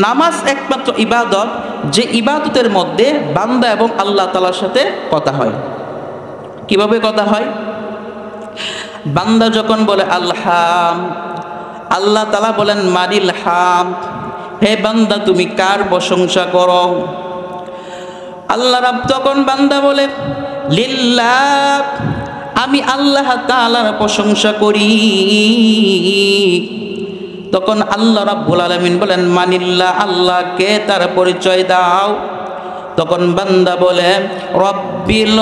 নামাজ একমাত্র ইবাদত, যে ইবাদতের মধ্যে বান্দা এবং আল্লাহ তাআলার সাথে কথা হয়। কিভাবে কথা হয়? বান্দা যখন বলে আল্লাহ, আল্লাহ তাআলা বলেন মানিল হাম, হে বান্দা তুমি কার প্রশংসা করো? আল্লাহ রাব্ব তখন বান্দা বলে লিল্লাহ, আমি আল্লাহ তাআলার প্রশংসা করি। তখন আল্লাহ রাব্বুল আলামিন বলেন মানিল্লাহ, আল্লাহকে তার পরিচয় দাও। তখন বান্দা বলে রব্বিল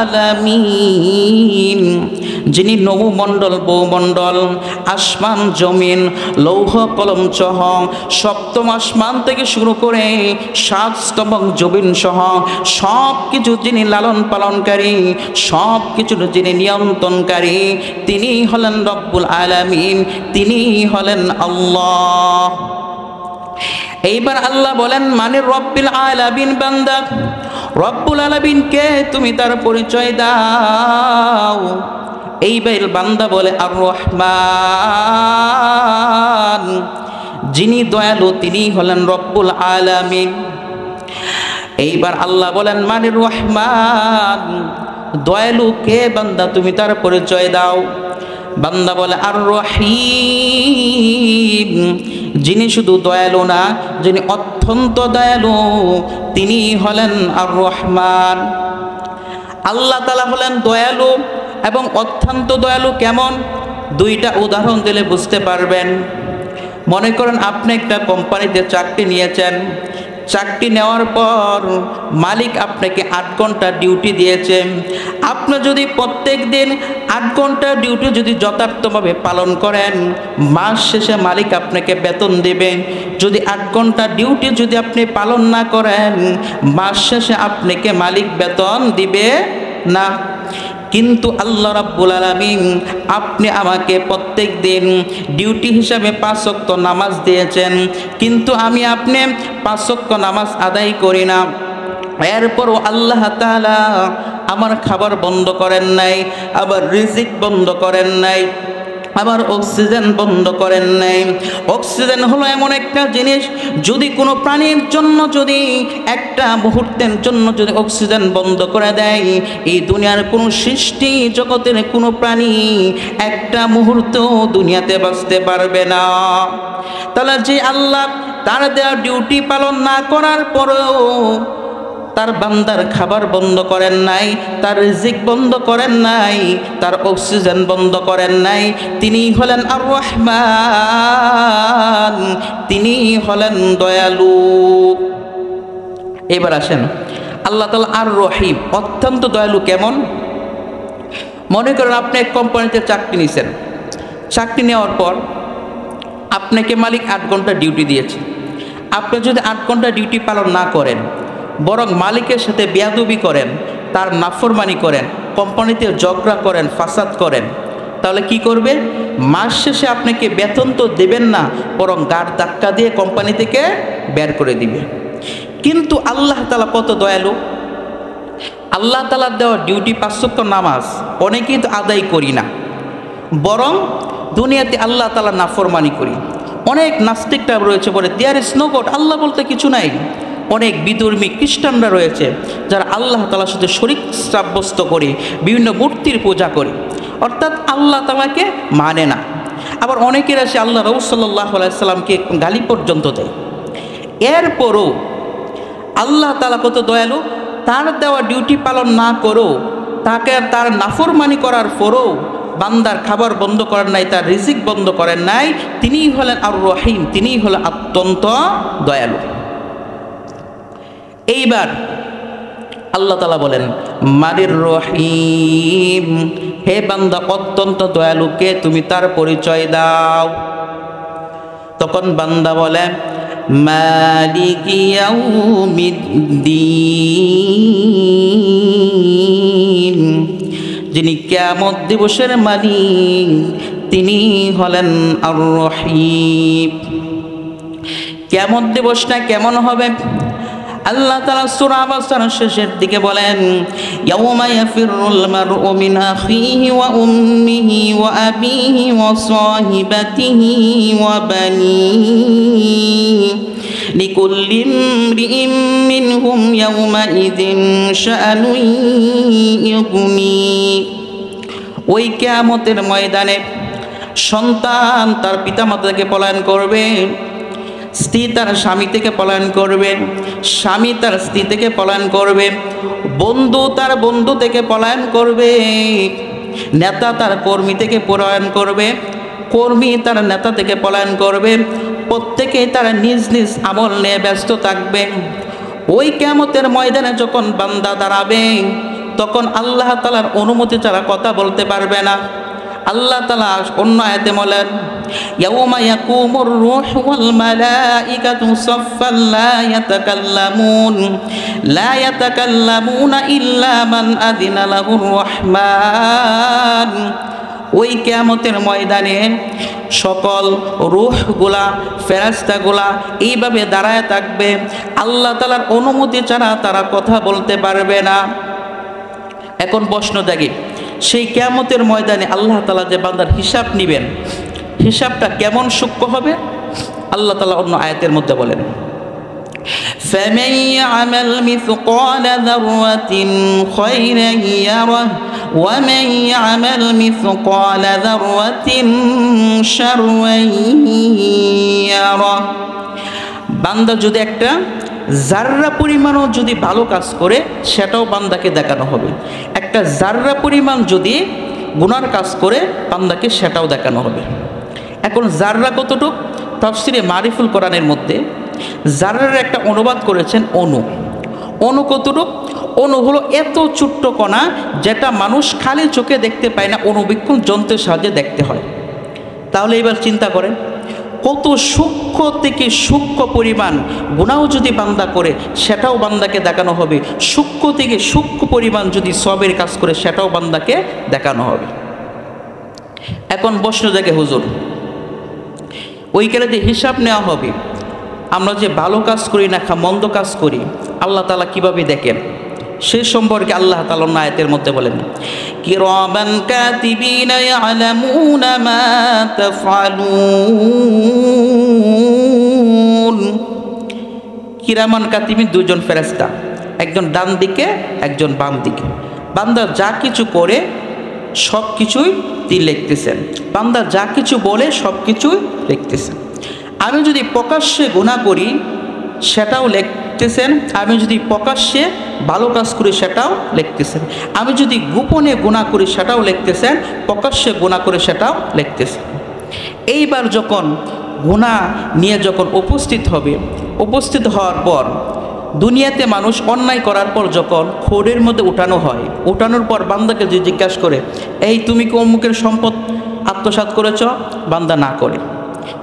আলামিন, যিনি নবমণ্ডল ভূমণ্ডল আসমান জমিন লৌহ কলম সহ সপ্তম আসমান থেকে শুরু করে সাতম জমিন সহ সব কিছু যিনি লালন পালনকারী, সব কিছুর যিনি নিয়ন্ত্রণকারী, তিনি হলেন রব্বুল আলামিন, তিনি হলেন আল্লাহ। এইবার আল্লাহ বলেন মানে রব্বিল আলামিন, বান্দা রব্বুল আলামিনকে তুমি তার পরিচয় দাও। এইবার বান্দা বলে আর রহমান, যিনি দয়ালু তিনি হলেন রব্বুল আলামিন। এইবার আল্লাহ বলেন মানে রহমান, দয়ালু কে বান্দা তুমি তার পরিচয় দাও। বান্দা বলে আর রহিম, যিনি শুধু দয়ালু না, যিনি অত্যন্ত দয়ালু, তিনি হলেন আর রহমান। আল্লাহ তাআলা হলেন দয়ালু এবং অত্যন্ত দয়ালু। কেমন? দুইটা উদাহরণ দিলে বুঝতে পারবেন। মনে করেন আপনি একটা কোম্পানিতে চাকরি নিয়েছেন, চাকরি নেওয়ার পর মালিক আপনাকে 8 ঘন্টা ডিউটি দিয়েছে। আপনি যদি প্রত্যেক দিন 8 ঘন্টা ডিউটি যদি যথার্থভাবে পালন করেন, মাস শেষে মালিক আপনাকে বেতন দেবে। যদি 8 ঘন্টা ডিউটি যদি আপনি পালন না করেন, মাস শেষে আপনাকে মালিক বেতন দিবে না। কিন্তু আল্লাহ রাব্বুল আলামিন আপনি আমাকে প্রত্যেক দিন ডিউটি হিসাবে 5 ওয়াক্ত নামাজ দিয়েছেন, কিন্তু আমি আপনি 5 ওয়াক্ত নামাজ আদায় করি না। এরপরও আল্লাহ তাআলা আমার খাবার বন্ধ করেন নাই, আবার রিজিক বন্ধ করেন নাই, আবার অক্সিজেন বন্ধ করেন নাই। অক্সিজেন হলো এমন একটা জিনিস, যদি কোনো প্রাণীর জন্য যদি একটা মুহূর্তের জন্য যদি অক্সিজেন বন্ধ করে দেয়, এই দুনিয়ার কোনো সৃষ্টি জগতের কোনো প্রাণী একটা মুহূর্ত দুনিয়াতে বাঁচতে পারবে না। তাহলে যে আল্লাহ তার দেওয়া ডিউটি পালন না করার পরেও তার বান্দার খাবার বন্ধ করেন নাই, তার রিজিক বন্ধ করেন নাই, তার অক্সিজেন বন্ধ করেন নাই, তিনি হলেন আর রহমান, তিনি হলেন দয়ালু। এবার আসেন আল্লাহ তাআলা আর রহিম, অত্যন্ত দয়ালু। কেমন? মনে করেন আপনি এক কোম্পানিতে চাকরি নিয়েছেন, চাকরি নেওয়ার পর আপনাকে মালিক 8 ঘন্টা ডিউটি দিয়েছে। আপনি যদি 8 ঘন্টা ডিউটি পালন না করেন, বরং মালিকের সাথে বেয়াদবি করেন, তার নাফরমানি করেন, কোম্পানিতে ঝগড়া করেন, ফাসাদ করেন, তাহলে কি করবে? মাস শেষে আপনাকে বেতন তো দেবেন না, বরং গাড় ধাক্কা দিয়ে কোম্পানি থেকে বের করে দিবে। কিন্তু আল্লাহ তাআলা কত দয়ালু। আল্লাহ তাআলা দেওয়া ডিউটি 5 ওয়াক্ত নামাজ অনেকেই তো আদায় করি না, বরং দুনিয়াতে আল্লাহ তাআলা নাফরমানি করি। অনেক নাস্তিকরা রয়েছে বলে দেয়ার ইজ নো গড, আল্লাহ বলতে কিছু নাই। অনেক বিধর্মী খ্রিস্টানরা রয়েছে যারা আল্লাহ তাআলার সাথে শরীক সাব্যস্ত করে বিভিন্ন মূর্তির পূজা করে, অর্থাৎ আল্লাহ তাআলাকে মানে না। আবার অনেকের আছে আল্লাহ রাসূল সাল্লাল্লাহু আলাইহি সাল্লামকে গালি পর্যন্ত দেয়। এরপরও আল্লাহ তাআলা কত দয়ালু, তার দেওয়া ডিউটি পালন না করো, তাকে তার নাফরমানি করার পরও বান্দার খাবার বন্ধ করেন নাই, তার রিজিক বন্ধ করেন নাই, তিনিই হলেন আর রহিম, তিনিই হলেন অত্যন্ত দয়ালু। এইবার আল্লাহ তাআলা বলেন মানির রহিম, হে বান্দা অত্যন্ত দয়ালুকে তুমি তার পরিচয় দাও। তখন বান্দা বলে মালিকি ইয়াউমিদ্দিন, যিনি কিয়ামত দিবসের মালিক তিনি হলেন আর রহিম। কিয়ামত দিবসটা কেমন হবে? আল্লাহ তাআলা সূরা বাকারার শেষের দিকে বলেন ইয়াউমা ইয়াফিরুল মারউ মিন আখিহি ওয়া উম্মিহি ওয়া আবিহি ওয়া সাহিবাতিহি ওয়া বানিহি লিকুল্লি ইমরিইম মিনহুম ইয়াওমাইযিন শাআনুন ইউগনি। ওই কিয়ামতের ময়দানে সন্তান তার পিতামাতা থেকে পলায়ন করবে, স্ত্রী তার স্বামী থেকে পলায়ন করবে, স্বামী তার স্ত্রী থেকে পলায়ন করবে, বন্ধু তার বন্ধু থেকে পলায়ন করবে, নেতা তার কর্মী থেকে পলায়ন করবে, কর্মী তার নেতা থেকে পলায়ন করবে। প্রত্যেকেই তারা নিজ নিজ আমল নিয়ে ব্যস্ত থাকবে। ওই কিয়ামতের ময়দানে যখন বান্দা দাঁড়াবে, তখন আল্লাহ তাআলার অনুমতি ছাড়া কথা বলতে পারবে না। আল্লাহ তাআলা অন্য আয়াতে বলেন, ইয়াউমা ইয়াকুমুর রূহু ওয়াল মালাইকাতু সাফফান লা ইয়াতাকাল্লামুনা ইল্লা মান আযিনা লাহুর রহমান। ওই কিয়ামতের ময়দানে সকল রূহগুলা, ফেরেশতাগুলা এইভাবে দাঁড়ায় থাকবে, আল্লাহ তাআলার অনুমতি ছাড়া তারা কথা বলতে পারবে না। এখন প্রশ্ন জাগে, সেই কিয়ামতের ময়দানে আল্লাহ তাআলা যে বান্দার হিসাব নেবেন, হিসাবটা কেমন সূক্ষ্ম হবে? আল্লাহ তাআলা অন্য আয়াতের মধ্যে বলেন, فَمَنْ يَعْمَلْ مِثْقَالَ ذَرَّةٍ خَيْرًا يَرَهُ وَمَنْ يَعْمَلْ مِثْقَالَ ذَرَّةٍ شَرًّا يَرَهُ। বান্দা যদি একটা জাররা পরিমাণও যদি ভালো কাজ করে, সেটাও বান্দাকে দেখানো হবে। একটা জাররা পরিমাণ যদি গুনার কাজ করে, বান্দাকে সেটাও দেখানো হবে। এখন জাররা কতটুকু? তাফসিরে মারিফুল কোরআনের মধ্যে জাররার একটা অনুবাদ করেছেন অণু। অণু কতটুকু? অণু হলো এত ছোট্ট কণা যেটা মানুষ খালি চোখে দেখতে পায় না, অণুবীক্ষণ যন্ত্রের সাহায্যে দেখতে হয়। তাহলে এবার চিন্তা করেন, কত সূক্ষ্ম থেকে সূক্ষ্ম পরিমাণ গুনাহ যদি বান্দা করে, সেটাও বান্দাকে দেখানো হবে। সূক্ষ্ম থেকে সূক্ষ্ম পরিমাণ যদি সবের কাজ করে, সেটাও বান্দাকে দেখানো হবে। এখন প্রশ্ন জাগে, হুজুর ওইখানে যে হিসাব নেওয়া হবে, আমরা যে ভালো কাজ করি না মন্দ কাজ করি, আল্লাহ তাআলা কিভাবে দেখেন সে সম্পর্কে আল্লাহ তাআলা আয়াতের মধ্যে বলেন, কিরামান কাতিবিনা ইয়ালামুনা মা তাফআলুন। কিরামান কাতিবিন দুজন ফেরেশতা, একজন ডান দিকে একজন বাম দিকে। বান্দা যা কিছু করে সব কিছুই তিনি লিখতেছেন, বান্দা যা কিছু বলে সব কিছুই লিখতেছেন। আমি যদি প্রকাশ্যে গুনাহ করি সেটাও লিখতেছেন, আমি যদি প্রকাশ্যে ভালো কাজ করি সেটাও লিখতেছেন, আমি যদি গোপনে গুনাহ করি সেটাও লিখতেছেন, প্রকাশ্যে গুনাহ করে সেটাও লিখতেছেন। এইবার যখন গুনাহ নিয়ে যখন উপস্থিত হওয়ার পর, দুনিয়াতে মানুষ অন্যায় করার পর যখন খোরের মধ্যে উঠানো হয়, উঠানোর পর বান্দাকে যে জিজ্ঞাসা করে, এই তুমি কি অমুকের সম্পদ আত্মসাৎ করেছ? বান্দা না করে।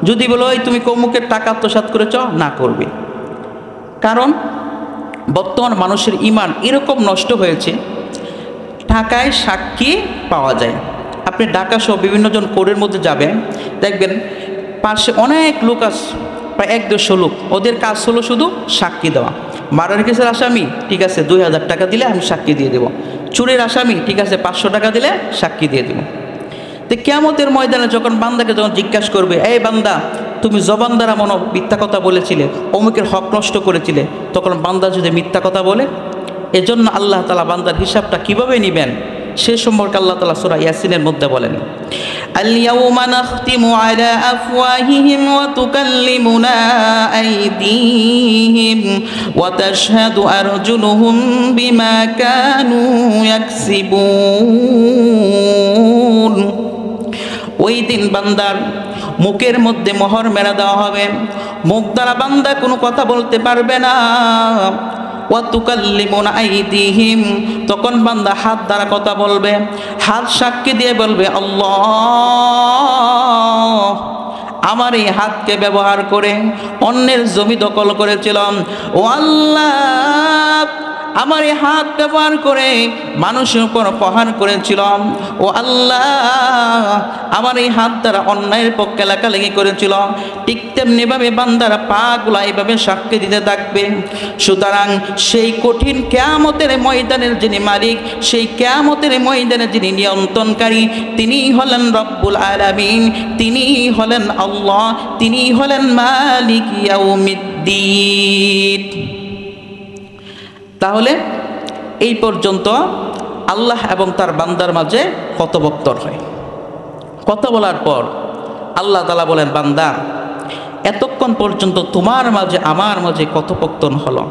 যদি বলো এই তুমি অমুকের টাকা আত্মসাৎ করেছ, না করবে। কারণ বর্তমান মানুষের ঈমান এরকম নষ্ট হয়েছে, টাকায় সাক্ষী পাওয়া যায়। আপনি ঢাকা সহ বিভিন্ন জন কোর্টের মধ্যে যাবেন, দেখবেন পাশে অনেক লোক আছে, প্রায় 100-150 লোক। ওদের কাজ হলো শুধু সাক্ষী দেওয়া। মার্ডার কেসের আসামি, ঠিক আছে 2000 টাকা দিলে আমি সাক্ষী দিয়ে দেবো। চুরির আসামি, ঠিক আছে 500 টাকা দিলে সাক্ষী দিয়ে দেবো। তো কিয়ামতের ময়দানে যখন বান্দাকে যখন জিজ্ঞাসা করবে, এই বান্দা তুমি জবান দ্বারা মিথ্যা কথা বলেছিলে, অমুকের হক নষ্ট করেছিলে, তখন বান্দা যদি মিথ্যা কথা বলে, এজন্য আল্লাহ তাআলা বান্দার হিসাবটা কিভাবে নেবেন সে সম্পর্কে আল্লাহ তাআলা সূরা ইয়াসিনের মধ্যে বলেন, আল ইয়াউমা নাখতিমু আলা আফওয়াহিহিম ওয়া তুকাল্লিমুনা আইদিহিম ওয়া তাশহাদু আরজুলুহুম বিমা কানু ইয়াকসিবুন। ওই দিন বান্দার মুখের মধ্যে মোহর মেরে দেওয়া হবে, মুখ দ্বারা বান্দা কোনো কথা বলতে পারবে না। ওয়া তুকাল্লিমুনা আইদিহিম, তখন বান্দা হাত দ্বারা কথা বলবে, হাত সাক্ষী দিয়ে বলবে, আল্লাহ আমার এই হাতকে ব্যবহার করে অন্যের জমি দখল করেছিলাম, ও আল্লাহ আমার এই হাত ব্যবহার করে মানুষের উপর প্রহার করেছিলাম, ও আল্লাহ আমার এই হাত দ্বারা অন্যায়ের পক্ষে লেখালেখি করেছিল। ঠিক তেমনিভাবে বান্দারা পাগুলা এইভাবে সাক্ষী দিতে থাকবে। সুতরাং সেই কঠিন কিয়ামতের ময়দানের যিনি মালিক, সেই কিয়ামতের ময়দানের যিনি নিয়ন্ত্রণকারী, তিনিই হলেন রব্বুল আলামিন, তিনিই হলেন আল্লাহ, তিনিই হলেন মালিক ইয়াউমিদ্দিন। الدين। তাহলে এই পর্যন্ত আল্লাহ এবং তার বান্দার মাঝে কথোপকথন হয়। কথা বলার পর আল্লাহ তাআলা বলেন, বান্দা এতক্ষণ পর্যন্ত তোমার মাঝে আমার মাঝে কথোপকথন হলো,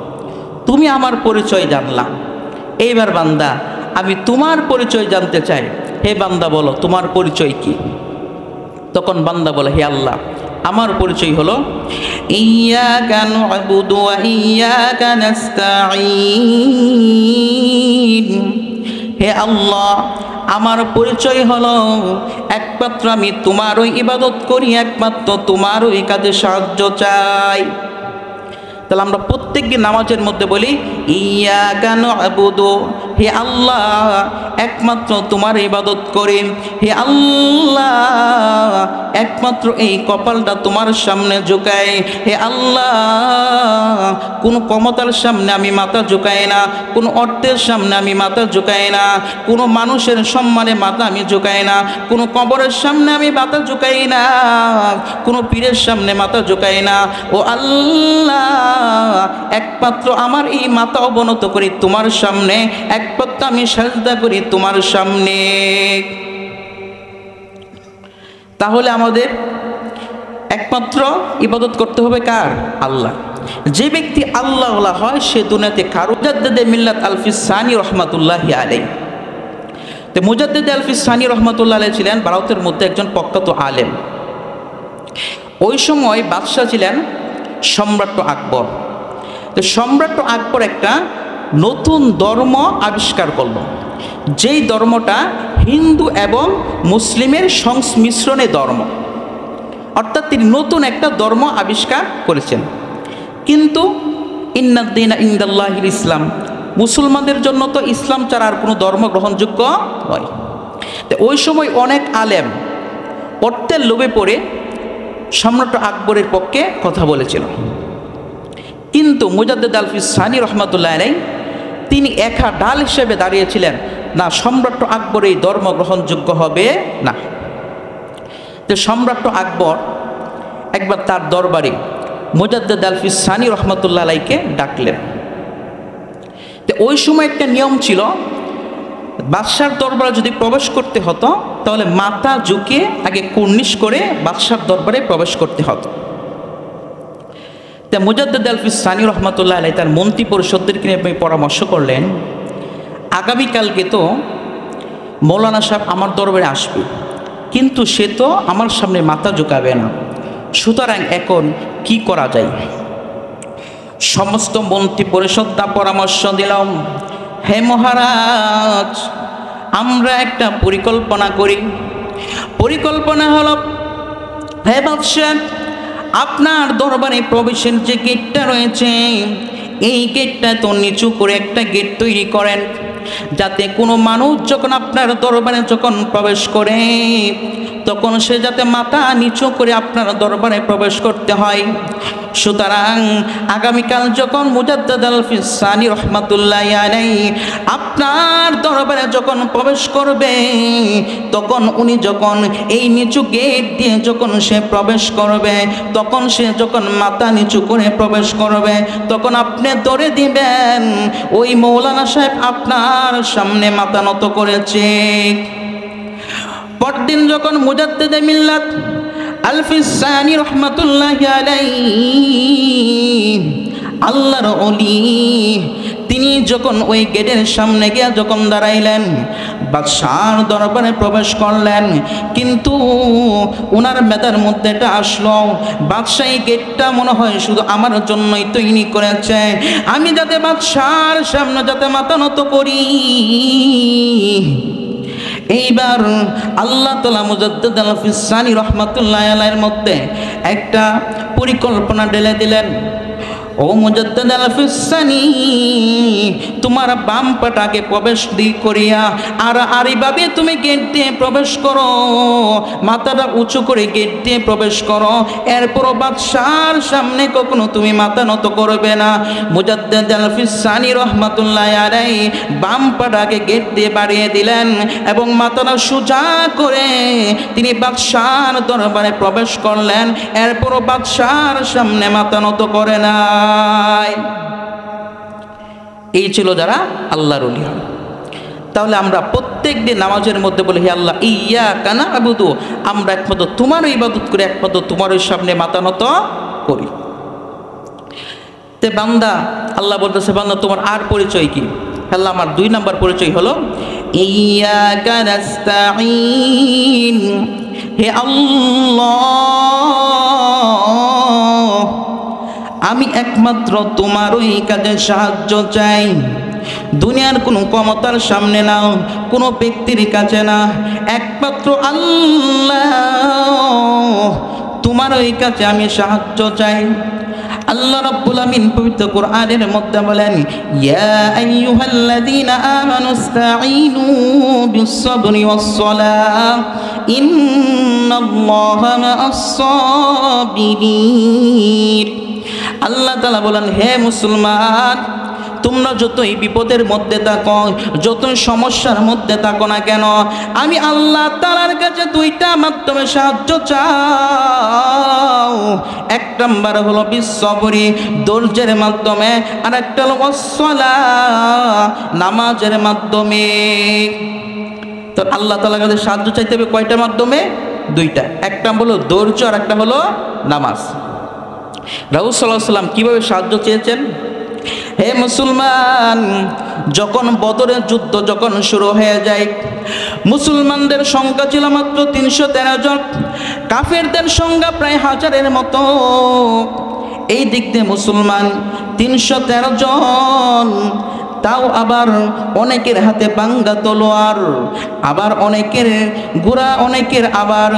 তুমি আমার পরিচয় জানলা, এইবার বান্দা আমি তোমার পরিচয় জানতে চাই, হে বান্দা বলো তোমার পরিচয় কি? তখন বান্দা বলে, হে আল্লাহ আমার পরিচয় হলো ইয়্যাকা না'বুদু ওয়া ইয়্যাকা নাস্তাঈন। হে আল্লাহ আমার পরিচয় হলো একমাত্র আমি তোমারই ইবাদত করি, একমাত্র তোমারই কাজে সাহায্য চাই। তাহলে আমরা প্রত্যেকদিন নামাজের মধ্যে বলি ইয়্যাকা না'বুদু, হে আল্লাহ একমাত্র তোমার ইবাদত করি, হে আল্লাহ একমাত্র এই কপালটা তোমার সামনে ঝুঁকাই, হে আল্লাহ কোনো ক্ষমতার সামনে আমি মাথা ঝুঁকাই না, কোনো অর্থের সামনে আমি মাথা ঝুঁকাই না, কোনো মানুষের সম্মানে মাথা আমি ঝুঁকাই না, কোনো কবরের সামনে আমি মাথা ঝুঁকাই না, কোনো পীরের সামনে মাথা ঝুঁকাই না। ও আল্লাহ একমাত্র আমার এই মাথা অবনত করি তোমার সামনে, একমাত্র আমি সাজদা করি তোমার সামনে। তাহলে আমাদের একমাত্র ইবাদত করতে হবে কার? আল্লাহ। যে ব্যক্তি আল্লাহ হয় সে দুনিয়াতে কারো মুজাদ্দিদে মিল্লাত আলফিস সানি রহমাতুল্লাহি আলাইহি। তো মুজাদ্দিদে আলফিস সানি রহমাতুল্লাহ আলাইহি ছিলেন ভারতের মধ্যে একজন প্রখ্যাত আলেম। ওই সময় বাদশাহ ছিলেন সম্রাট আকবর। তো সম্রাট আকবর একটা নতুন ধর্ম আবিষ্কার করল, যেই ধর্মটা হিন্দু এবং মুসলিমের সংমিশ্রণে ধর্ম, অর্থাৎ তিনি নতুন একটা ধর্ম আবিষ্কার করেছেন। কিন্তু ইন্নাদ-দীনা ইনদাল্লাহিল ইসলাম, মুসলমানদের জন্য তো ইসলাম ছাড়া আর কোনো ধর্ম গ্রহণযোগ্য নয়। তো ওই সময় অনেক আলেম অর্থের লোভে পড়ে সম্রাট আকবরের পক্ষে কথা বলেছিল, কিন্তু মুজাদ্দিদ আলফিস সানি রহমাতুল্লাহ আলাইহি তিনি একা ঢাল হিসেবে দাঁড়িয়েছিলেন, না সম্রাট আকবর এই ধর্ম গ্রহণযোগ্য হবে না। তো সম্রাট আকবর একবার তার দরবারে মুজাদ্দিদ আলফিস সানি রহমাতুল্লাহ আলাইহিকে ডাকলেন। তো ওই সময় একটা নিয়ম ছিল, বাদশার দরবারে যদি প্রবেশ করতে হতো তাহলে মাথা ঝুঁকে আগে কুর্নিশ করে বাদশার দরবারে প্রবেশ করতে হতো। তা মুজাদ্দিদ আলফিস সানি রহমাতুল্লাহ আলাইহি তার মন্ত্রী পরিষদদেরকে নিয়ে পরামর্শ করলেন, আগামীকালকে তো মৌলানা সাহেব আমার দরবারে আসবে, কিন্তু সে তো আমার সামনে মাথা ঝুঁকাবে না, সুতরাং এখন কি করা যায়? সমস্ত মন্ত্রী পরিষদটা পরামর্শ দিলাম, হে মহারাজ আমরা একটা পরিকল্পনা করি। পরিকল্পনা হলো, হে বাদশাহ আপনার দরবারে প্রবেশের যে গেটটা রয়েছে এই গেটটা তো নিচু করে একটা গেট তৈরি করেন, যাতে কোনো মানুষ যখন আপনার দরবারে যখন প্রবেশ করে তখন সে যাতে মাথা নিচু করে আপনার দরবারে প্রবেশ করতে হয়। সুতরাং আগামীকাল যখন মুজাদ্দিদ আলফিস সানি রহমাতুল্লাহি আলাইহি আপনার দরবারে যখন প্রবেশ করবে তখন উনি যখন এই নিচু গেট দিয়ে যখন সে প্রবেশ করবে, তখন সে যখন মাথা নিচু করে প্রবেশ করবে তখন আপনি ধরে দিবেন ওই মৌলানা সাহেব আপনার সামনে মাথা নত করেছে। পরদিন যখন মুজাদ্দিদে মিল্লাত আলফিস সানি রহমাতুল্লাহি আলাইহি আল্লাহর ওলি তিনি যখন ওই গেটের সামনে গিয়ে যখন দাঁড়াইলেন, বাদশার দরবারে প্রবেশ করলেন, কিন্তু ওনার মেধার মধ্যে এটা আসলো, বাদশাহ এই গেটটা মনে হয় শুধু আমার জন্যই তৈরি করেছে, আমি যাতে বাদশার সামনে যাতে মাথা নত করি। এইবার আল্লাহ তাআলা মুজাদ্দিদ আলফিস সানি রহমাতুল্লাহি আলাইহির মধ্যে একটা পরিকল্পনা ঢেলে দিলেন। ও মুজাদ্দিদ আলফিস সানি তোমার বাম পাটাকে প্রবেশ করিয়া আর এইভাবে তুমি গেট দিয়ে প্রবেশ করো, মাথাটা উঁচু করে গেট দিয়ে প্রবেশ করো, এরপর বাদশার সামনে কখনো তুমি মাথা নত করবে না। মুজাদ্দিদ আলফিস সানি রহমাতুল্লাহি আলাইহি বাম পাটাকে গেট দিয়ে বাড়িয়ে দিলেন এবং মাথাটা সোজা করে তিনি বাদশার দরবারে প্রবেশ করলেন, এরপরও বাদশার সামনে মাথা নত করে নাই। এই ছিল যারা আল্লাহর ওলি হয়। তাহলে আমরা প্রত্যেক দিন নামাজের মধ্যে বলি, হে আল্লাহ ইয়াকা না'বুদু, আমরা একমাত্র তোমার ইবাদত করি, একমাত্র তোমার সামনে মাথা নত করি। তে বান্দা, আল্লাহ বলতেছে বান্দা তোমার আর পরিচয় কি? আল্লাহ আমার 2 নাম্বার পরিচয় হলো ইয়াকা নাস্তাঈন, হে আল্লাহ আমি একমাত্র তোমারই কাজে সাহায্য চাই। দুনিয়ার কোনো ক্ষমতার সামনে না, কোনো ব্যক্তির কাছে না, একমাত্র আল্লাহ তোমার ওই কাছে আমি সাহায্য চাই। আল্লাহ রাব্বুল আমিন পবিত্র কোরআনের মধ্যে বলেন, ইয়া আইয়ুহাল্লাযীনা আমানুস্তাঈনু বিস-সাবরি ওয়াস-সালাহ ইন্নাল্লাহা মা'আস-সাবিরিন। আল্লাহ তাআলা বলেন, হে মুসলমান, তোমরা যতই বিপদের মধ্যে থাকো, যতই সমস্যার মধ্যে থাকো না কেন, আমি আল্লাহ তাআলার কাছে 2টা মাধ্যমে সাহায্য চাও। 1 নাম্বার হলো বিস-সাবরি, ধৈর্যের মাধ্যমে, আর একটা হলো ওয়াস-সালাহ, নামাজের মাধ্যমে। তো আল্লাহ তাআলার কাছে সাহায্য চাইতে হবে কয়টা মাধ্যমে? 2টা। একটা হলো ধৈর্য, আর একটা হলো নামাজ। রাসূল সাল্লাল্লাহু আলাইহি ওয়াসাল্লাম কিভাবে সাহায্য চেয়েছেন? হে মুসলমান, যখন বদরের যুদ্ধ যখন শুরু হয়ে যায়, মুসলমানদের সংখ্যা ছিল মাত্র 313 জন, কাফেরদের সংখ্যা প্রায় 1000-এর মতো। এই দিক দিয়ে মুসলমান 313 জন, তাও আবার অনেকের হাতে বাঙ্গা তলোয়ার, আবার অনেকের ঘোড়া, অনেকের আবার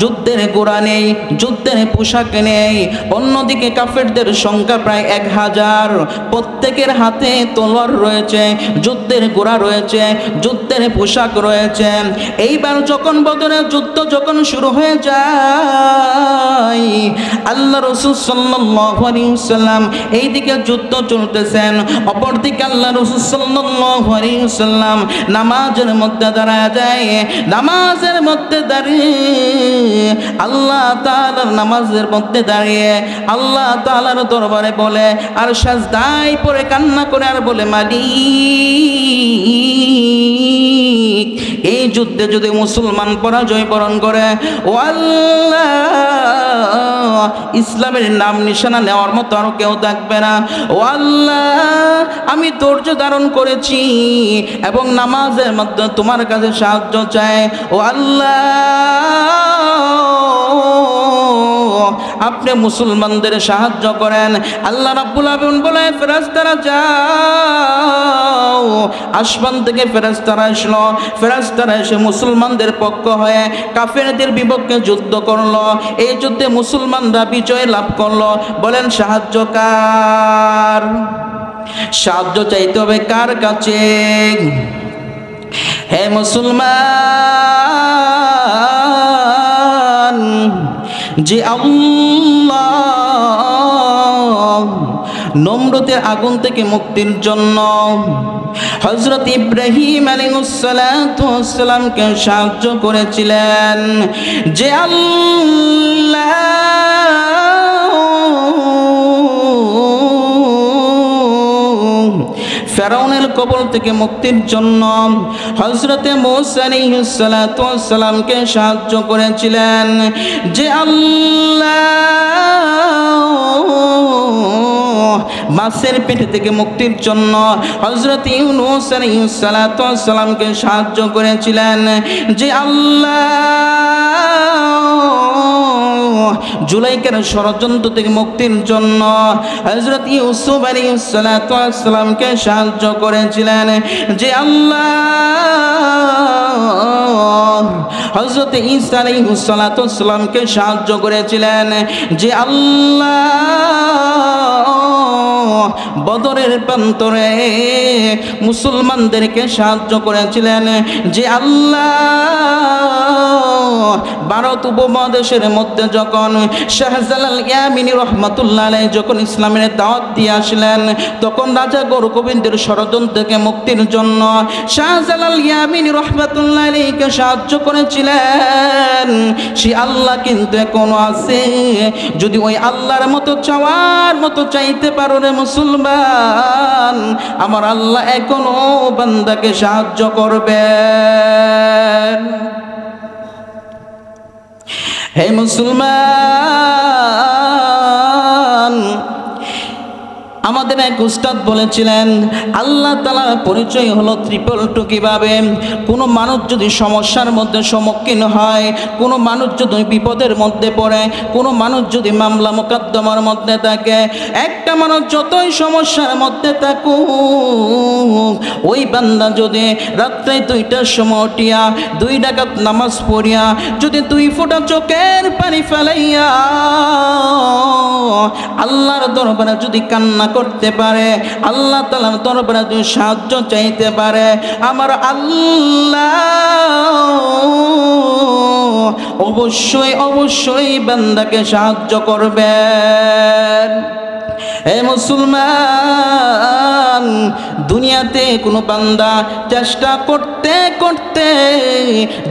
যুদ্ধের ঘোড়া নেই, যুদ্ধের পোশাক নেই। অন্যদিকে কাফেরদের সংখ্যা প্রায় 1000, প্রত্যেকের হাতে তলোয়ার রয়েছে, যুদ্ধের ঘোড়া রয়েছে, যুদ্ধের পোশাক রয়েছে। এইবার যখন বদরের যুদ্ধ যখন শুরু হয়ে যায়, আল্লাহ রাসূল সাল্লাল্লাহু আলাইহি ওয়াসাল্লাম এইদিকে যুদ্ধ চলতেছেন, অপরদিকে আল্লাহ রাসূল সাল্লাল্লাহু আলাইহি ওয়াসাল্লাম নামাজের মধ্যে দাঁড়ায় যায়। নামাজের মধ্যে দাঁড়িয়ে আল্লাহ তাআলার নামাজের মধ্যে দাঁড়িয়ে আল্লাহ তাআলার দরবারে বলে, আর সাজদায় পড়ে কান্না করে আর বলে, মালিক, এই যুদ্ধে যদি মুসলমান পরাজয় বরণ করে, ও আল্লাহ, ইসলামের নাম নিশানা নেওয়ার মতো আর কেউ থাকবে না। ও আল্লাহ, আমি ধৈর্য ধারণ করেছি এবং নামাজের মাধ্যমে তোমার কাছে সাহায্য চাই। ও আল্লাহ, আপনি মুসলমানদের সাহায্য করেন। আল্লাহ রাব্বুল আলামিন বলে, ফেরেশতারা যাও। আসমান থেকে ফেরেশতারা আসলো, ফেরেশতারা এসে মুসলমানদের পক্ষ হয়ে কাফেরদের বিপক্ষে যুদ্ধ করলো। এই যুদ্ধে মুসলমানরা বিজয় লাভ করলো। বলেন সাহায্য কার? সাহায্য চাইতে হবে কার কাছে? হে মুসলমান, যে আল্লাহ নমরুদের আগুন থেকে মুক্তির জন্য হযরত ইব্রাহিম আলাইহিস সালাতু ওয়াস সালামকে সাহায্য করেছিলেন, যে আল্লাহ ফেরাউনের কবল থেকে মুক্তির জন্য হযরতে মূসা আলাইহিস সালাতু ওয়াস সালামকে সাহায্য করেছিলেন, যে আল্লাহ মাছের পেট থেকে মুক্তির জন্য হযরত ইউনূস আলাইহিস সালাতু ওয়াস সালামকে সাহায্য করেছিলেন, যে আল্লাহ জুলাইকার ষড়যন্ত্র থেকে মুক্তির জন্য হযরত ইউসুফ আলাইহিস সালাতু ওয়াস সালামকে সাহায্য করেছিলেন, যে আল্লাহ হযরত ঈসা আলাইহিস সালাতু ওয়াস সালামকে সাহায্য করেছিলেন, যে আল্লাহ বদরের প্রান্তরে মুসলমানদেরকে সাহায্য করেছিলেন, যে আল্লাহ ভারত উপমহাদেশের মধ্যে যখন শাহজালাল ইয়ামিনী রহমাতুল্লাহ আলাইহি যখন ইসলামের দাওয়াত দিয়ে আসলেন, তখন রাজা গোরগোবিন্দের ষড়যন্ত্র থেকে মুক্তির জন্য শাহজালাল ইয়ামিনী রহমাতুল্লাহ আলাইহিকে সাহায্য করেছিলেন। সে আল্লাহ কিন্তু এখনো আছে। যদি ওই আল্লাহর মতো চাওয়ার মতো চাইতে পারো রে মুসলমান, আমার আল্লাহ এখনো বান্দাকে সাহায্য করবেন। হে মুসলমান, আমাদের এক উস্তাদ বলেছিলেন আল্লাহ তাআলার পরিচয় হলো ট্রিপল টু। কিভাবে? কোনো মানুষ যদি সমস্যার মধ্যে সম্মুখীন হয়, কোনো মানুষ যদি বিপদের মধ্যে পড়ে, কোনো মানুষ যদি মামলা মোকদ্দমার মধ্যে থাকে, একটা মানুষ যতই সমস্যার মধ্যে থাকুক, ওই বান্দা যদি রাত্রে 2টার সময় উঠিয়া 2 রাকাত নামাজ পড়িয়া যদি 2 ফোঁটা চোখের পানি ফেলাইয়া আল্লাহর দরবারে যদি কান্না করতে পারে, আল্লাহ তাআলার দরবারে যদি সাহায্য চাইতে পারে, আমার আল্লাহ অবশ্যই অবশ্যই বান্দাকে সাহায্য করবেন। হে মুসলমান, দুনিয়াতে কোনো বান্দা চেষ্টা করতে করতে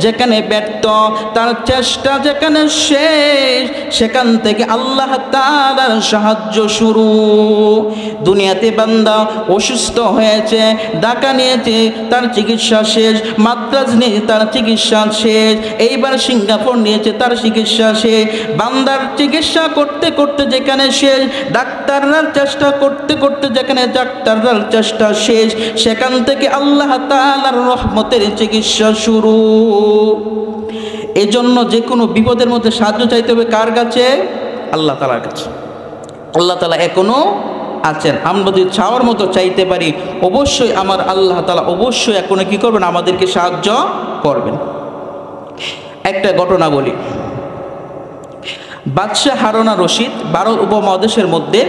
যেখানে ব্যর্থ, তার চেষ্টা যেখানে শেষ, সেখান থেকে আল্লাহ তাআলার সাহায্য শুরু। দুনিয়াতে বান্দা অসুস্থ হয়েছে, ঢাকা নিয়েছে, তার চিকিৎসা শেষ, মাদ্রাজ নিয়ে তার চিকিৎসা শেষ, এইবার সিঙ্গাপুর নিয়েছে, তার চিকিৎসা শেষ। বান্দার চিকিৎসা করতে করতে যেখানে শেষ, ডাক্তাররা চেষ্টা করতে করতে যেখানে ডাক্তাররার চেষ্টা শেষ, সেখান থেকে আল্লাহ তাআলার রহমতের চিকিৎসা শুরু। এজন্য যে কোনো বিপদের মধ্যে সাহায্য চাইতে হবে কার কাছে? আল্লাহ তাআলার কাছে। আল্লাহ তাআলা এখনো আছেন। আমরা যদি চাওয়ার মতো চাইতে পারি, অবশ্যই আমার আল্লাহ তাআলা অবশ্যই এখনো কি করবেন? আমাদেরকে সাহায্য করবেন। একটা ঘটনা বলি। বাদশাহ হারুন আর রশিদ ভারত উপমহাদেশের মধ্যে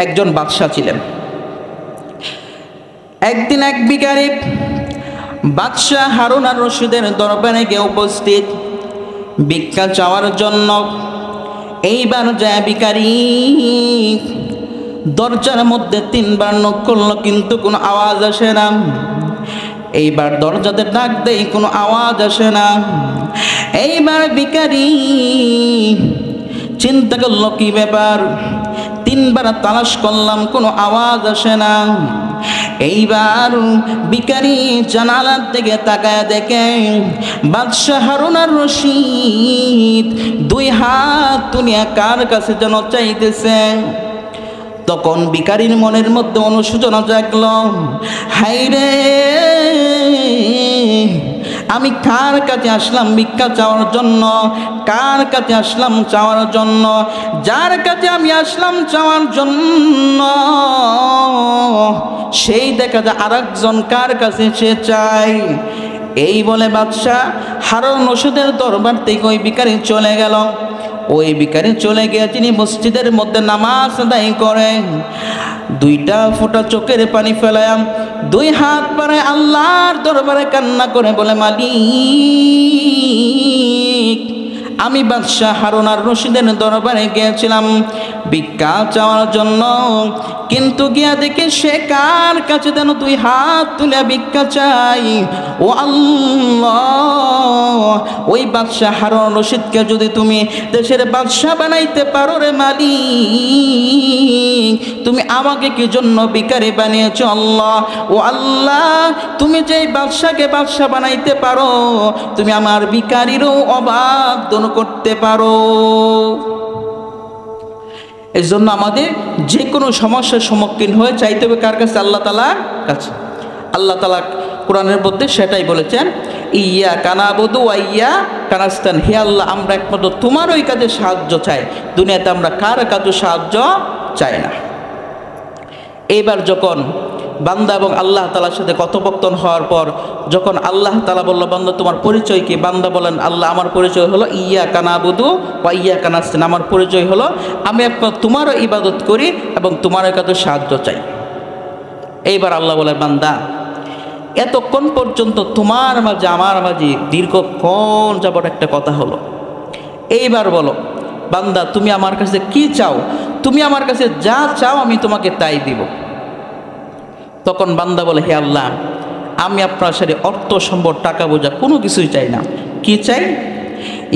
একজন বাদশাহ ছিলেন। একদিন এক ভিখারী বাদশাহ হারুন আর রশিদের দরবারে গিয়ে উপস্থিত ভিক্ষা চাওয়ার জন্য। এইবার যায় ভিখারী দরজার মধ্যে 3বার নক করলো, কিন্তু কোনো আওয়াজ আসে না। এইবার দরজাতে ডাক দেয়, কোনো আওয়াজ আসে না। এইবার ভিখারী চিন্তা করলো কি ব্যাপার, 3বার তালাশ করলাম, কোনো আওয়াজ আসে না। এইবার ভিখারী জানালার দিকে তাকায় দেখে বাদশাহ হারুন আর রশিদ 2 হাত তুলিয়া কার কাছে যেন চাইতেছে। তখন ভিখারীর মনের মধ্যে অনুশোচনা জাগলো, হায়রে আমি কার কাছে আসলাম ভিক্ষা চাওয়ার জন্য? কার কাছে আসলাম চাওয়ার জন্য? যার কাছে আমি আসলাম চাওয়ার জন্য, সেই দেখা যায় আরেকজন কার কাছে সে চাই। এই বলে বাদশাহ হারুন রশিদের দরবার থেকে ওই ভিখারী চলে গেল। ওই ভিখারী চলে গিয়ে তিনি মসজিদের মধ্যে নামাজ আদায় করেন। 2টা ফোঁটা চোখের পানি ফেলায় 2 হাত পারে আল্লাহর দরবারে কান্না করে বলে, মালিক, আমি বাদশাহ হারুন আর রশিদের দরবারে গিয়েছিলাম ভিক্ষা চাওয়ার জন্য, কিন্তু গিয়া দেখে সে কার কাছে যেন 2 হাত তুলে ভিক্ষা চাই। ও আল্লাহ, ওই বাদশাহ হারুন রশিদকে যদি তুমি দেশের বাদশাহ বানাইতে পারো রে মালিক, তুমি আমাকে কি জন্য ভিখারি বানিয়েছো আল্লাহ? ও আল্লাহ, তুমি যেই বাদশাকে বাদশাহ বানাইতে পারো, তুমি আমার ভিখারিরও অভাব দূর করতে পারো। এই জন্য আমাদের যে কোনো সমস্যার সম্মুখীন হয়ে চাইতে হবে কার কাছে? আল্লাহ তাআলার কাছে। আল্লাহ তাআলা কোরআনের মধ্যে সেটাই বলেছেন, ইয়্যাকা না'বুদু ওয়া ইয়্যাকা নাস্তাইন। হে আল্লাহ, আমরা একমাত্র তোমার ওই কাজে সাহায্য চাই, দুনিয়াতে আমরা কার কাছে সাহায্য চাই না। এইবার যখন বান্দা এবং আল্লাহ তাআলার সাথে কথোপকথন হওয়ার পর যখন আল্লাহ তাআলা বলল, বান্দা তোমার পরিচয় কি? বান্দা বলেন, আল্লাহ আমার পরিচয় হলো ইয়্যাকা না'বুদু ওয়া ইয়্যাকা নাস্তাইন। আমার পরিচয় হলো আমি তোমারও ইবাদত করি এবং তোমার কাছে সাহায্য চাই। এইবার আল্লাহ বলে, বান্দা এতক্ষণ পর্যন্ত তোমার মাঝে আমার মাঝে দীর্ঘক্ষণ যাবত একটা কথা হলো, এইবার বলো বান্দা তুমি আমার কাছে কি চাও, তুমি আমার কাছে যা চাও আমি তোমাকে তাই দিব। তখন বান্দা বলে, হে আল্লাহ, আমি আপনার সাথে অর্থ সম্পদ টাকা বোঝা কোনো কিছুই চাই না। কি চাই?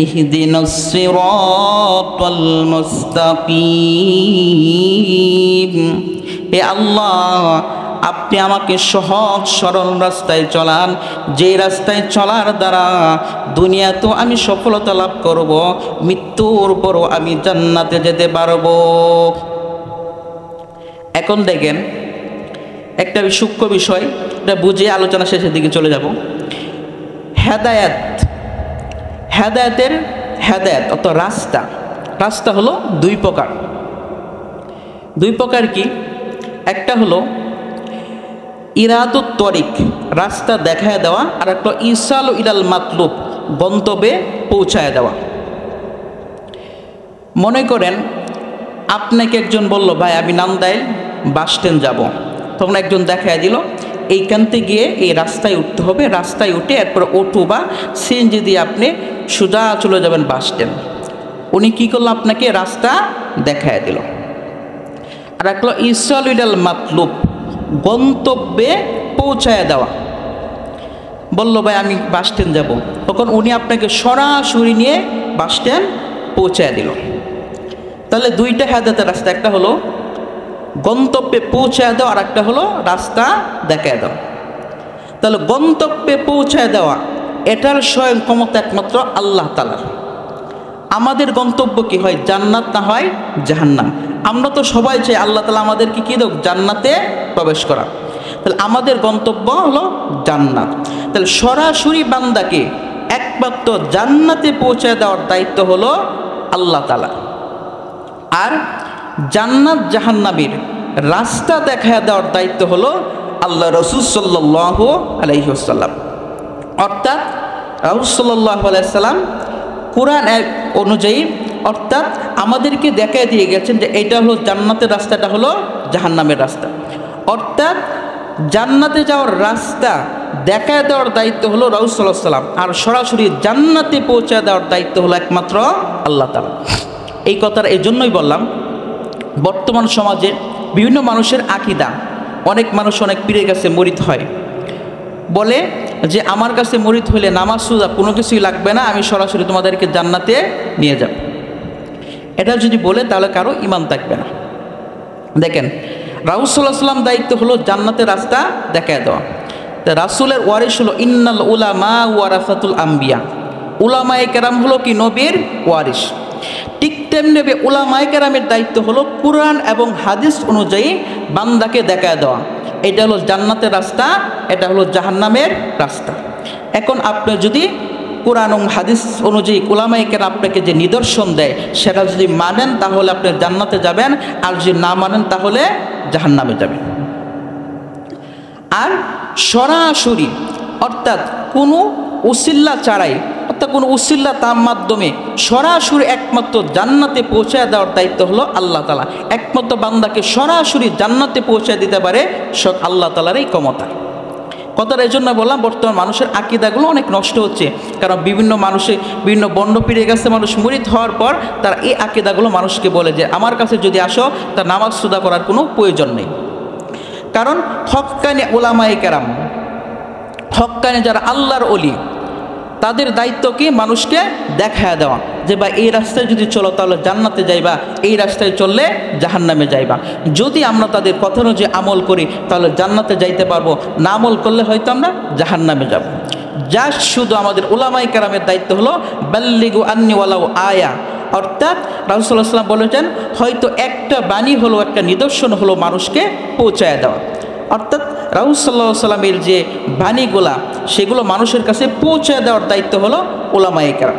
ইহদিনাস সিরাতাল মুস্তাকিম। হে আল্লাহ, আপনি আমাকে সহজ সরল রাস্তায় চলান, যে রাস্তায় চলার দ্বারা দুনিয়াতেও আমি সফলতা লাভ করব, মৃত্যুর পরও আমি জান্নাতে যেতে পারব। এখন দেখেন একটা সূক্ষ্ম বিষয়, এটা বুঝে আলোচনা শেষের দিকে চলে যাব। হেদায়েত, হেদায়েতের হেদায়েত অত রাস্তা, রাস্তা হলো দুই প্রকার। দুই প্রকার কি? একটা হলো ইরাদুত তরিক, রাস্তা দেখায় দেওয়া, আর একটা ইসাল ইলাল মাতলুব, গন্তব্যে পৌঁছায় দেওয়া। মনে করেন আপনাকে একজন বলল, ভাই আমি নান্দাইল বাস স্ট্যান্ড যাব। তখন একজন দেখায় দিল এইখানতে গিয়ে এই রাস্তায় উঠতে হবে, রাস্তায় উঠে এরপর অটো বা সিএনজি দিয়ে আপনি সোজা চলে যাবেন বাস স্ট্যান্ড। উনি কী করলো? আপনাকে রাস্তা দেখায় দিল। আর একটা ইসাল ইলাল মাতলুব, গন্তব্যে পৌঁছায় দেওয়া। বলল ভাই আমি বাস স্ট্যান্ড যাব, তখন উনি আপনাকে সরাসরি নিয়ে বাস স্ট্যান্ড পৌঁছায় দিল। তাহলে দুইটা হেদায়েতের রাস্তা, একটা হলো গন্তব্যে পৌঁছায় দেওয়া, আর একটা হলো রাস্তা দেখায় দেওয়া। তাহলে গন্তব্যে পৌঁছায় দেওয়া এটার স্বয়ং ক্ষমতা একমাত্র আল্লাহ তাআলার। আমাদের গন্তব্য কি হয়? জান্নাত না হয় জাহান্নাম। আমরা তো সবাই চাই আল্লাহ তাআলা আমাদেরকে কি দেখ? জান্নাতে প্রবেশ করা। তাহলে আমাদের গন্তব্য হলো জান্নাত। তাহলে সরাসরি বান্দাকে একমাত্র জান্নাতে পৌঁছায় দেওয়ার দায়িত্ব হলো আল্লাহ তাআলা। আর জান্নাত জাহান্নামের রাস্তা দেখায় দেওয়ার দায়িত্ব হলো আল্লাহ রাসূল সাল্লাল্লাহু আলাইহি ওয়াসাল্লাম। অর্থাৎ রাসূল সাল্লাল্লাহু আলাইহি ওয়াসাল্লাম কোরআন অনুযায়ী অর্থাৎ আমাদেরকে দেখায় দিয়ে গেছেন যে এইটা হলো জান্নাতের রাস্তা, এটা হলো জাহান্নামের রাস্তা। অর্থাৎ জান্নাতে যাওয়ার রাস্তা দেখায় দেওয়ার দায়িত্ব হলো রাসূল সাল্লাল্লাহু আলাইহি ওয়াসাল্লাম, আর সরাসরি জান্নাতে পৌঁছায় দেওয়ার দায়িত্ব হলো একমাত্র আল্লাহ তাআলা। এই কথার এই জন্যই বললাম, বর্তমান সমাজে বিভিন্ন মানুষের আকীদা, অনেক মানুষ অনেক পীরের কাছে মুরিদ হয়, বলে যে আমার কাছে মুরিদ হলে নামাজ রোজা কোনো কিছুই লাগবে না, আমি সরাসরি তোমাদেরকে জান্নাতে নিয়ে যাব। এটা যদি বলে তাহলে কারো ঈমান থাকবে না। দেখেন রাসূল সাল্লাল্লাহু আলাইহি ওয়াসাল্লাম দায়িত্ব হলো জান্নাতের রাস্তা দেখায় দেওয়া। তা রাসূলের ওয়ারিস হলো ইন্নাল উলামা ওয়ারাসাতুল আম্বিয়া, উলামায়ে কেরাম হলো কি নবীর ওয়ারিস। ঠিক তেমনি উলামায়ে কেরামের দায়িত্ব হলো কুরআন এবং হাদিস অনুযায়ী বান্দাকে দেখায় দেওয়া। এটা হলো জান্নাতের রাস্তা, এটা হলো জাহান্নামের রাস্তা। এখন আপনি যদি কুরআন এবং হাদিস অনুযায়ী উলামায়ে কেরাম আপনাকে যে নিদর্শন দেয় সেটা যদি মানেন তাহলে আপনি জান্নাতে যাবেন, আর যদি না মানেন তাহলে জাহান্নামে যাবেন। আর সরাসরি অর্থাৎ কোনো উসিল্লা ছাড়াই, অর্থাৎ কোনো উসিল্লা তার মাধ্যমে সরাসরি একমাত্র জান্নাতে পৌঁছায় দেওয়ার দায়িত্ব হলো আল্লাহ তাআলা। একমাত্র বান্দাকে সরাসরি জান্নাতে পৌঁছায় দিতে পারে সব আল্লাহ তাআলার এই ক্ষমতা। কথাটা এই জন্য বললাম, বর্তমান মানুষের আকীদাগুলো অনেক নষ্ট হচ্ছে, কারণ বিভিন্ন মানুষের বিভিন্ন বন্ড পীরের কাছে মানুষ মুরিদ হওয়ার পর তারা এই আকীদাগুলো মানুষকে বলে যে আমার কাছে যদি আসো তার নামাজ রোজা করার কোনো প্রয়োজন নেই। কারণ হক্কানি উলামায়ে কেরাম, হক্কানি যারা আল্লাহর ওলি, তাদের দায়িত্ব কি? মানুষকে দেখায় দেওয়া যে বা এই রাস্তায় যদি চলো তাহলে জান্নাতে যাইবা, এই রাস্তায় চললে জাহান্নামে যাইবা। যদি আমরা তাদের কথা অনুযায়ী আমল করি তাহলে জান্নাতে যাইতে পারবো, না আমল করলে হয়তো আমরা জাহান্নামে যাব। জাস্ট শুধু আমাদের উলামায়ে কেরামের দায়িত্ব হলো বাল্লিগু আন্নি ওয়ালাউ আয়া, অর্থাৎ রাসূল সাল্লাল্লাহু আলাইহি ওয়াসাল্লাম বলেছেন হয়তো একটা বাণী হলো, একটা নিদর্শন হলো মানুষকে পৌঁছায় দেওয়া। অর্থাৎ রাসূল সাল্লাল্লাহু আলাইহি ওয়াসাল্লামের যে বাণীগুলা সেগুলো মানুষের কাছে পৌঁছায় দেওয়ার দায়িত্ব হলো উলামায়ে কেরাম।